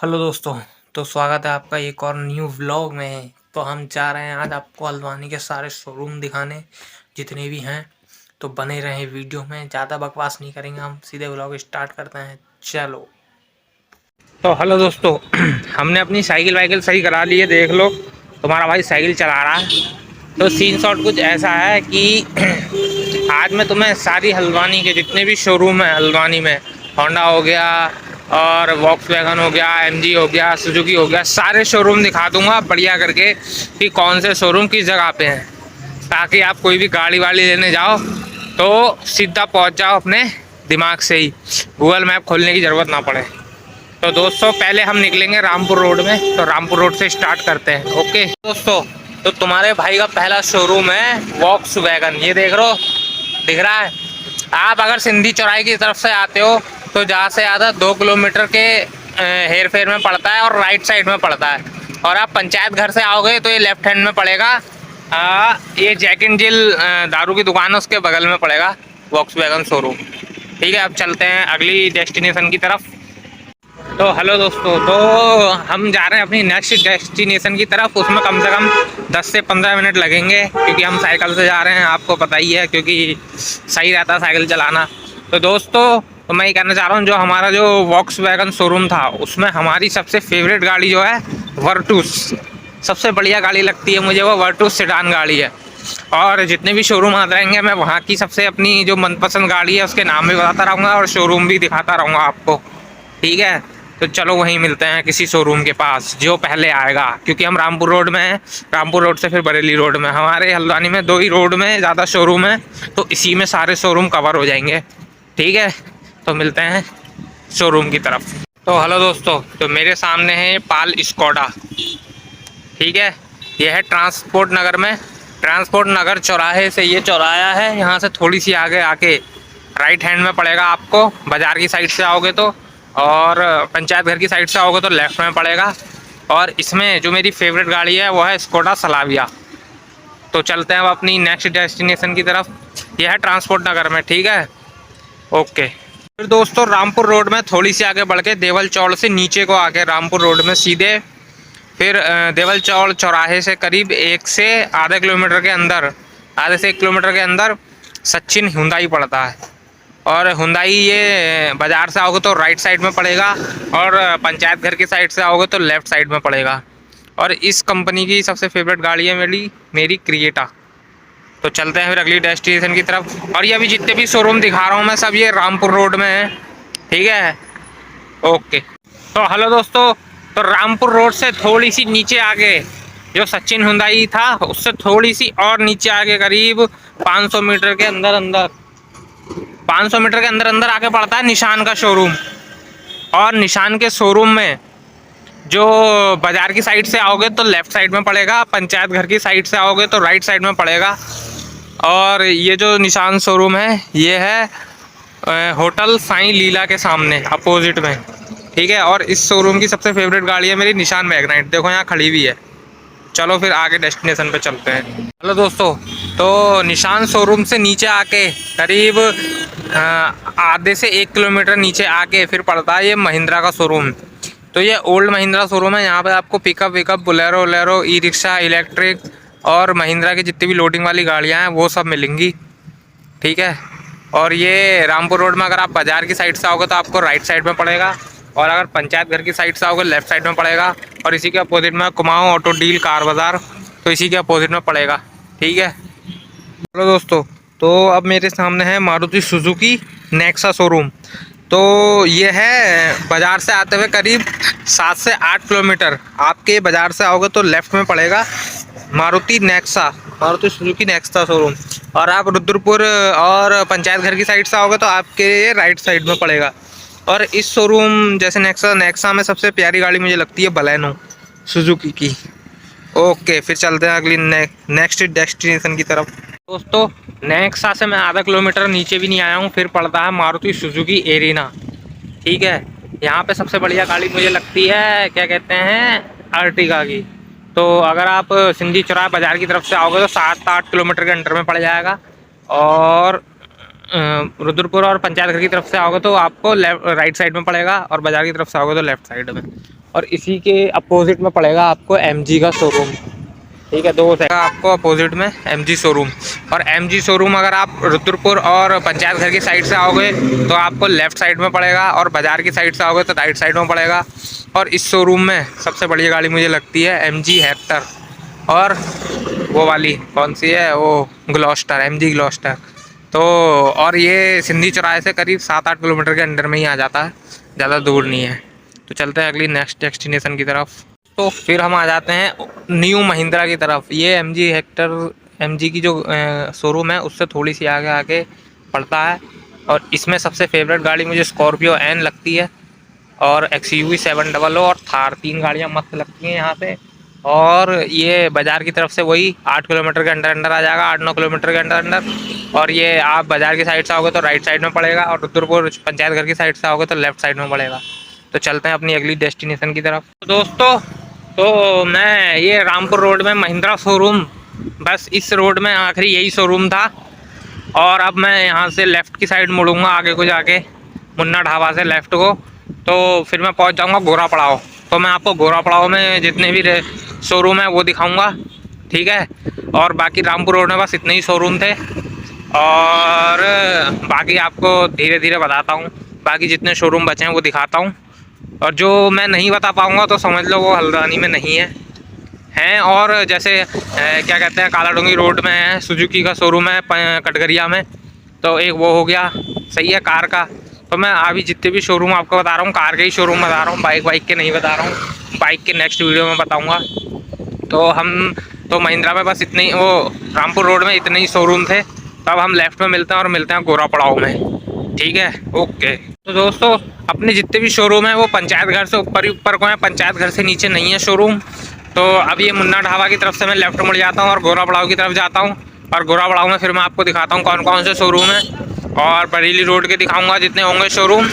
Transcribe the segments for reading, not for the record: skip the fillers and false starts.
Hello दोस्तों। तो स्वागत है आपका एक और न्यू व्लॉग में। तो हम जा रहे हैं आज आपको हल्द्वानी के सारे शोरूम दिखाने, जितने भी हैं। तो बने रहें वीडियो में, ज़्यादा बकवास नहीं करेंगे, हम सीधे व्लॉग स्टार्ट करते हैं। चलो। तो हेलो दोस्तों, हमने अपनी साइकिल वाइकिल सही करा ली है, देख लो तुम्हारा भाई साइकिल चला रहा है। तो सीन शॉट कुछ ऐसा है कि आज मैं तुम्हें सारी हल्द्वानी के जितने भी शोरूम हैं हल्द्वानी में, होंडा हो गया और वॉक्सवैगन हो गया, एमजी हो गया, सुजुकी हो गया, सारे शोरूम दिखा दूंगा बढ़िया करके कि कौन से शोरूम किस जगह पे हैं, ताकि आप कोई भी गाड़ी वाड़ी लेने जाओ तो सीधा पहुंच जाओ अपने दिमाग से ही, गूगल मैप खोलने की ज़रूरत ना पड़े। तो दोस्तों पहले हम निकलेंगे रामपुर रोड में, तो रामपुर रोड से स्टार्ट करते हैं। ओके दोस्तों, तो तुम्हारे भाई का पहला शोरूम है वॉक्सवैगन, ये देख लो, दिख रहा है। आप अगर सिंधी चौराहे की तरफ से आते हो तो ज़्यादा से ज़्यादा 2 किलोमीटर के हेर फेर में पड़ता है और राइट साइड में पड़ता है। और आप पंचायत घर से आओगे तो ये लेफ्ट हैंड में पड़ेगा। ये जैक एंड जिल दारू की दुकान है, उसके बगल में पड़ेगा वॉक्सवैगन शोरूम। ठीक है, अब चलते हैं अगली डेस्टिनेशन की तरफ। तो हेलो दोस्तों, तो हम जा रहे हैं अपनी नेक्स्ट डेस्टिनेशन की तरफ। उसमें कम से कम 10 से 15 मिनट लगेंगे, क्योंकि हम साइकिल से जा रहे हैं, आपको पता ही है, क्योंकि सही रहता है साइकिल चलाना। तो दोस्तों, तो मैं ये कहना चाह रहा हूँ, जो हमारा जो वॉक्सवैगन शोरूम था उसमें हमारी सबसे फेवरेट गाड़ी जो है वर्टूस, सबसे बढ़िया गाड़ी लगती है मुझे वो वर्टूस सेडान गाड़ी है। और जितने भी शोरूम आते रहेंगे मैं वहाँ की सबसे अपनी जो मनपसंद गाड़ी है उसके नाम भी बताता रहूँगा और शोरूम भी दिखाता रहूँगा आपको। ठीक है, तो चलो वहीं मिलते हैं किसी शोरूम के पास जो पहले आएगा, क्योंकि हम रामपुर रोड में हैं। रामपुर रोड से फिर बरेली रोड में, हमारे हल्द्वानी में 2 ही रोड में ज़्यादा शोरूम है, तो इसी में सारे शोरूम कवर हो जाएंगे। ठीक है, तो मिलते हैं शोरूम की तरफ। तो हेलो दोस्तों, तो मेरे सामने है पाल स्कोडा। ठीक है, ये है ट्रांसपोर्ट नगर में, ट्रांसपोर्ट नगर चौराहे से ये चौराहा है, यहाँ से थोड़ी सी आगे आके राइट हैंड में पड़ेगा आपको, बाज़ार की साइड से आओगे तो, और पंचायत घर की साइड से आओगे तो लेफ्ट में पड़ेगा। और इसमें जो मेरी फेवरेट गाड़ी है वो है स्कोडा सलाविया। तो चलते हैं अब अपनी नेक्स्ट डेस्टिनेशन की तरफ। यह है ट्रांसपोर्ट नगर में। ठीक है, ओके। फिर दोस्तों रामपुर रोड में थोड़ी सी आगे बढ़ के देवल चौड़ से नीचे को आके रामपुर रोड में सीधे फिर देवल चौड़ चौराहे से करीब 1 से आधे किलोमीटर के अंदर, आधे से 1 किलोमीटर के अंदर सचिन हुंडई पड़ता है। और हुंडई ये बाज़ार से आओगे तो राइट साइड में पड़ेगा, और पंचायत घर की साइड से आओगे तो लेफ़्ट साइड में पड़ेगा। और इस कंपनी की सबसे फेवरेट गाड़ी है मेरी क्रिएटा। तो चलते हैं फिर अगली डेस्टिनेशन की तरफ। और ये अभी जितने भी शोरूम दिखा रहा हूँ मैं सब ये रामपुर रोड में है। ठीक है, ओके। तो हेलो दोस्तों, तो रामपुर रोड से थोड़ी सी नीचे आगे जो सचिन हुंडई था उससे थोड़ी सी और नीचे आगे करीब 500 मीटर के अंदर अंदर 500 मीटर के अंदर अंदर आके पड़ता है निशान का शोरूम। और निशान के शोरूम में जो बाज़ार की साइड से आओगे तो लेफ़्ट साइड में पड़ेगा, पंचायत घर की साइड से आओगे तो राइट साइड में पड़ेगा। और ये जो निशान शोरूम है ये है होटल साईं लीला के सामने अपोजिट में। ठीक है, और इस शोरूम की सबसे फेवरेट गाड़ी है मेरी निशान मैग्नाइट, देखो यहाँ खड़ी हुई है। चलो फिर आगे डेस्टिनेशन पे चलते हैं। हेलो दोस्तों, तो निशान शोरूम से नीचे आके करीब आधे से 1 किलोमीटर नीचे आके फिर पड़ता है ये महिंद्रा का शोरूम। तो ये ओल्ड महिंद्रा शोरूम है, यहाँ पे आपको pickup Bolero Bolero, E rickshaw, electric और महिंद्रा की जितनी भी लोडिंग वाली गाड़ियाँ हैं वो सब मिलेंगी। ठीक है, और ये रामपुर रोड में अगर आप बाज़ार की साइड से आओगे तो आपको राइट साइड में पड़ेगा, और अगर पंचायत घर की साइड से आओगे लेफ़्ट साइड में पड़ेगा। और इसी के अपोजिट में कुमाऊँ ऑटो डील कार बाज़ार, तो इसी के अपोजिट में पड़ेगा। ठीक है, हेलो दोस्तों, तो अब मेरे सामने है मारुति सुजुकी नेक्सा शोरूम। तो ये है बाज़ार से आते हुए करीब 7 से 8 किलोमीटर, आपके बाज़ार से आओगे तो लेफ़्ट में पड़ेगा मारुति सुजुकी नेक्सा शोरूम। और आप रुद्रपुर और पंचायत घर की साइड से आओगे तो आपके राइट साइड में पड़ेगा। और इस शोरूम जैसे नेक्सा में सबसे प्यारी गाड़ी मुझे लगती है बलेनो सुजुकी की। ओके, फिर चलते हैं अगली नेक्स्ट डेस्टिनेशन की तरफ। दोस्तों नेक्सा से मैं आधा किलोमीटर नीचे भी नहीं आया हूँ, फिर पड़ता है मारुति सुजुकी एरिना। ठीक है, यहाँ पे सबसे बढ़िया गाड़ी मुझे लगती है, क्या कहते हैं, अर्टिगा की। तो अगर आप सिंधी चौराहा बाज़ार की तरफ से आओगे तो 7-8 किलोमीटर के अंडर में पड़ जाएगा। और रुद्रपुर और पंचायत घर की तरफ से आओगे तो आपको राइट साइड में पड़ेगा, और बाज़ार की तरफ से आओगे तो लेफ़्ट साइड में। और इसी के अपोजिट में पड़ेगा आपको MG का शोरूम। ठीक है, दो आपको अपोजिट में MG शोरूम। और MG शोरूम अगर आप रुद्रपुर और पंचायत घर की साइड से आओगे तो आपको लेफ़्ट साइड में पड़ेगा, और बाज़ार की साइड से आओगे तो राइट साइड में पड़ेगा। और इस शोरूम में सबसे बढ़िया गाड़ी मुझे लगती है MG हेक्टर, और वो वाली कौन सी है, वो ग्लॉस्टर, MG ग्लॉस्टर। तो और ये सिंधी चौराहे से करीब 7-8 किलोमीटर के अंदर में ही आ जाता है, ज़्यादा दूर नहीं है। तो चलते हैं अगली नेक्स्ट डेस्टिनेशन की तरफ। तो फिर हम आ जाते हैं न्यू महिंद्रा की तरफ। ये MG हेक्टर, MG की जो शोरूम है उससे थोड़ी सी आगे आके पड़ता है। और इसमें सबसे फेवरेट गाड़ी मुझे स्कॉर्पियो N लगती है, और XUV 700 और थार, 3 गाड़ियाँ मस्त लगती हैं यहाँ से। और ये बाज़ार की तरफ से वही 8 किलोमीटर के अंदर अंदर आ जाएगा, 8-9 किलोमीटर के अंदर अंदर। और ये आप बाज़ार की साइड से आओगे तो राइट साइड में पड़ेगा, और रुद्रपुर पंचायत घर की साइड से आओगे तो लेफ़्ट साइड में पड़ेगा। तो चलते हैं अपनी अगली डेस्टिनेशन की तरफ। तो दोस्तों, तो मैं ये रामपुर रोड में महिंद्रा शोरूम, बस इस रोड में आखिरी यही शोरूम था। और अब मैं यहाँ से लेफ़्ट की साइड मुड़ूंगा आगे को जाके, मुन्ना ढाबा से लेफ़्ट को, तो फिर मैं पहुँच जाऊँगा गोरा पड़ाव। तो मैं आपको गोरा पड़ाव में जितने भी शोरूम है वो दिखाऊँगा, ठीक है। और बाकी रामपुर रोड में बस इतने ही शोरूम थे, और बाकी आपको धीरे धीरे बताता हूँ, बाकी जितने शोरूम बचे हैं वो दिखाता हूँ। और जो मैं नहीं बता पाऊँगा तो समझ लो वो हल्द्वानी में नहीं हैं। और जैसे क्या कहते हैं, काला डोंगी रोड में है, सुजुकी का शोरूम है कटघरिया में, तो एक वो हो गया, सही है, कार का। तो मैं अभी जितने भी शोरूम आपको बता रहा हूँ कार के ही शोरूम बता रहा हूँ, बाइक के नहीं बता रहा हूँ। बाइक के नेक्स्ट वीडियो में बताऊँगा। तो महिंद्रा में बस इतने ही, वो रामपुर रोड में इतने ही शोरूम थे। तो अब हम लेफ़्ट में मिलते हैं और मिलते हैं गोरा पड़ाव में, ठीक है, ओके। तो दोस्तों, अपने जितने भी शोरूम है वो पंचायत घर से ऊपर ही ऊपर को है, पंचायत घर से नीचे नहीं है शोरूम। तो अब ये मुन्ना ढाबा की तरफ से मैं लेफ़्ट मुड़ जाता हूँ और गोरा पड़ाव की तरफ जाता हूँ। और गोरा पड़ाव में फिर मैं आपको दिखाता हूँ कौन कौन से शोरूम है, और बरेली रोड के दिखाऊँगा जितने होंगे शोरूम।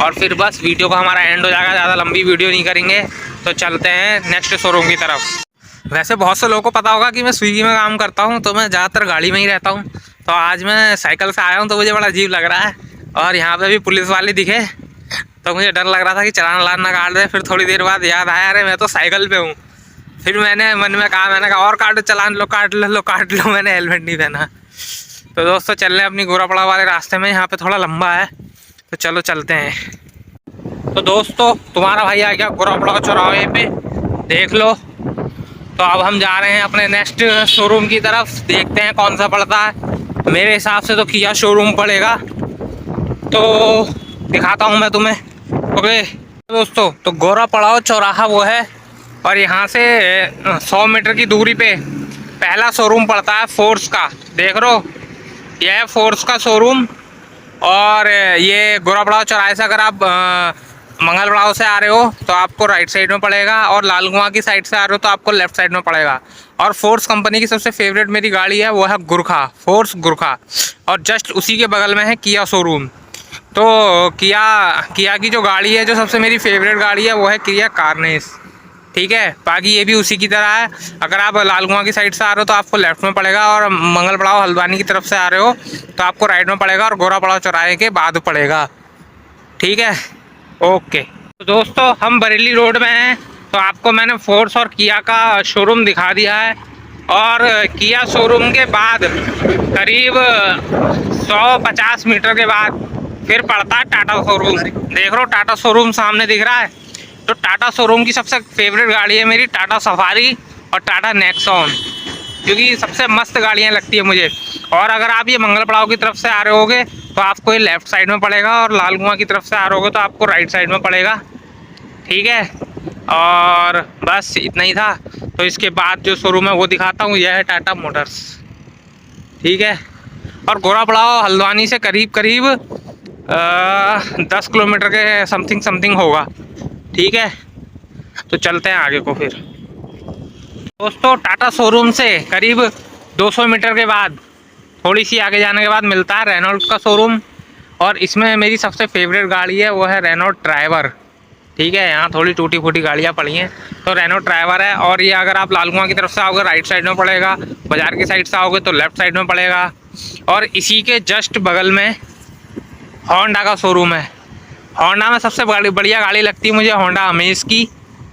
और फिर बस वीडियो का हमारा एंड हो जाएगा, ज़्यादा लंबी वीडियो नहीं करेंगे। तो चलते हैं नेक्स्ट शोरूम की तरफ। वैसे बहुत से लोगों को पता होगा कि मैं स्विगी में काम करता हूँ, तो मैं ज़्यादातर गाड़ी में ही रहता हूँ। तो आज मैं साइकिल से आया हूँ तो मुझे बड़ा अजीब लग रहा है। और यहाँ पे भी पुलिस वाले दिखे तो मुझे डर लग रहा था कि चालान वालान ना काट दे। फिर थोड़ी देर बाद याद आया, अरे मैं तो साइकिल पे हूँ। फिर मैंने मन में कहा, मैंने कहा और काटो चालान, लो काट लो, मैंने हेलमेट नहीं पहना। तो दोस्तों, चल रहे हैं अपनी गोरा पड़ाव वाले रास्ते में, यहाँ पे थोड़ा लंबा है, तो चलो चलते हैं। तो दोस्तों, तुम्हारा भाई आ गया गोरा पड़ाव चौराहे पे, देख लो। तो अब हम जा रहे हैं अपने नेक्स्ट शोरूम की तरफ, देखते हैं कौन सा पड़ता है। मेरे हिसाब से तो किया शोरूम पड़ेगा, तो दिखाता हूँ मैं तुम्हें, ओके। दोस्तों, तो गोरा पड़ाव चौराहा वो है, और यहाँ से 100 मीटर की दूरी पे पहला शोरूम पड़ता है फोर्स का, देख लो, यह है फोर्स का शोरूम। और ये गोरा पड़ाव चौराहे से अगर आप मंगल पड़ाव से आ रहे हो तो आपको राइट साइड में पड़ेगा, और लाल कुआं की साइड से आ रहे हो तो आपको लेफ्ट साइड में पड़ेगा। और फोर्स कंपनी की सबसे फेवरेट मेरी गाड़ी है, वो है गुरखा, फोर्स गुरखा। और जस्ट उसी के बगल में है किया शोरूम। तो किया की जो गाड़ी है, जो सबसे मेरी फेवरेट गाड़ी है, वो है किया कार्निस, ठीक है। बाकी ये भी उसी की तरह है। अगर आप लाल कुआं की साइड से आ रहे हो तो आपको लेफ्ट में पड़ेगा, और मंगल पड़ाव हल्द्वानी की तरफ से आ रहे हो तो आपको राइट में पड़ेगा, और गोरा पड़ाव चौराहे के बाद पड़ेगा, ठीक है, ओके। तो दोस्तों, हम बरेली रोड में हैं, तो आपको मैंने फोर्स और किया का शोरूम दिखा दिया है। और किया शोरूम के बाद करीब 150 मीटर के बाद फिर पड़ता है टाटा शोरूम। देख लो, टाटा शोरूम सामने दिख रहा है। तो टाटा शोरूम की सबसे फेवरेट गाड़ी है मेरी टाटा सफारी और टाटा नेक्सॉन, क्योंकि सबसे मस्त गाड़ियाँ लगती है मुझे। और अगर आप ये मंगल पड़ाव की तरफ से आ रहे होगे तो आपको ये लेफ़्ट साइड में पड़ेगा, और लाल कुआं की तरफ से आ रहे होगे तो आपको राइट साइड में पड़ेगा, ठीक है। और बस इतना ही था। तो इसके बाद जो शोरूम है वो दिखाता हूँ, यह है टाटा मोटर्स, ठीक है। और गोरा पड़ाव हल्द्वानी से करीब 10 किलोमीटर के समथिंग होगा, ठीक है। तो चलते हैं आगे को फिर। दोस्तों, टाटा शोरूम से करीब 200 मीटर के बाद, थोड़ी सी आगे जाने के बाद मिलता है रेनॉल्ट का शोरूम। और इसमें मेरी सबसे फेवरेट गाड़ी है, वो है रेनॉल्ट ड्राइवर, ठीक है। यहाँ थोड़ी टूटी फूटी गाड़ियाँ पड़ी हैं, तो रेनॉल्ट ड्राइवर है। और ये अगर आप लाल कुआं की तरफ से आओगे राइट साइड में पड़ेगा, बाज़ार की साइड से आओगे तो लेफ़्ट साइड में पड़ेगा। और इसी के जस्ट बगल में होंडा का शोरूम है। होंडा में सबसे बढ़िया गाड़ी लगती है मुझे होंडा अमेज की,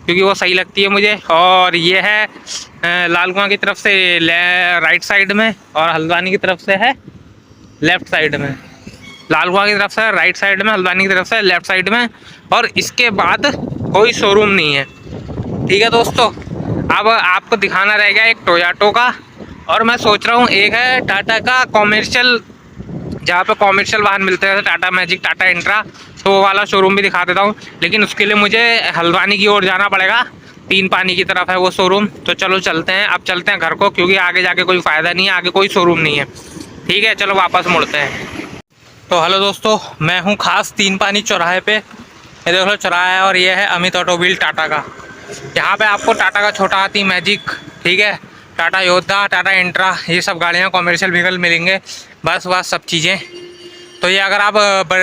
क्योंकि वो सही लगती है मुझे। और ये है लाल कुआं की तरफ से राइट साइड में, और हल्द्वानी की तरफ से है लेफ्ट साइड में। लाल कुआं की तरफ से राइट साइड में, हल्द्वानी की तरफ से लेफ्ट साइड में। और इसके बाद कोई शोरूम नहीं है। ठीक है दोस्तों, अब आपको दिखाना रह गया एक टोयोटा का, और मैं सोच रहा हूँ एक है टाटा का कॉमर्शियल, जहाँ पे कॉमर्शियल वाहन मिलते हैं, टाटा मैजिक, टाटा इंट्रा, तो वो वाला शोरूम भी दिखा देता हूँ। लेकिन उसके लिए मुझे हल्द्वानी की ओर जाना पड़ेगा, तीन पानी की तरफ है वो शोरूम। तो चलो चलते हैं, अब चलते हैं घर को, क्योंकि आगे जाके कोई फ़ायदा नहीं है, आगे कोई शोरूम नहीं है। ठीक है, चलो वापस मुड़ते हैं। तो हेलो दोस्तों, मैं हूँ खास तीन पानी चौराहे पे। ये देख लो चौराहा है, और ये है अमित ऑटोमोबाइल टाटा का। यहाँ पे आपको टाटा का छोटा हाथी, मैजिक, ठीक है, टाटा योद्धा, टाटा इंट्रा, ये सब गाड़ियाँ कॉमर्शियल व्हीकल मिलेंगे। बस सब चीज़ें। तो ये अगर आप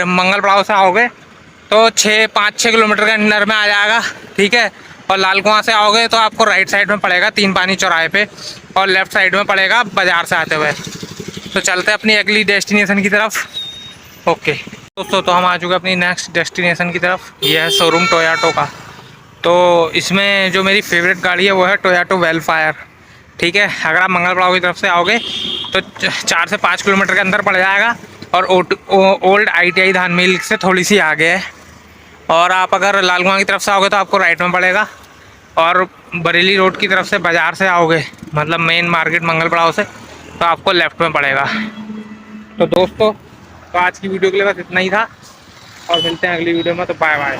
मंगल पड़ाव से आओगे तो 5-6 किलोमीटर के अंदर में आ जाएगा। ठीक है, और लाल कुआं से आओगे तो आपको राइट साइड में पड़ेगा तीन पानी चौराहे पे, और लेफ़्ट साइड में पड़ेगा बाज़ार से आते हुए। तो चलते हैं अपनी अगली डेस्टिनेशन की तरफ। ओके दोस्तों, तो हम आ चुके हैं अपनी नेक्स्ट डेस्टिनेशन की तरफ। ये है शोरूम टोयोटा का। तो इसमें जो मेरी फेवरेट गाड़ी है वो है टोयोटा वेलफायर। ठीक है, अगर आप मंगल पड़ाव की तरफ से आओगे तो 4 से 5 किलोमीटर के अंदर पड़ जाएगा, और ओल्ड ITI धान मिल से थोड़ी सी आगे है। और आप अगर लाल कुआं की तरफ से आओगे तो आपको राइट में पड़ेगा, और बरेली रोड की तरफ से बाज़ार से आओगे, मतलब मेन मार्केट मंगल पड़ाव से, तो आपको लेफ़्ट में पड़ेगा। तो दोस्तों, तो आज की वीडियो के लिए बस इतना ही था, और मिलते हैं अगली वीडियो में। तो बाय बाय।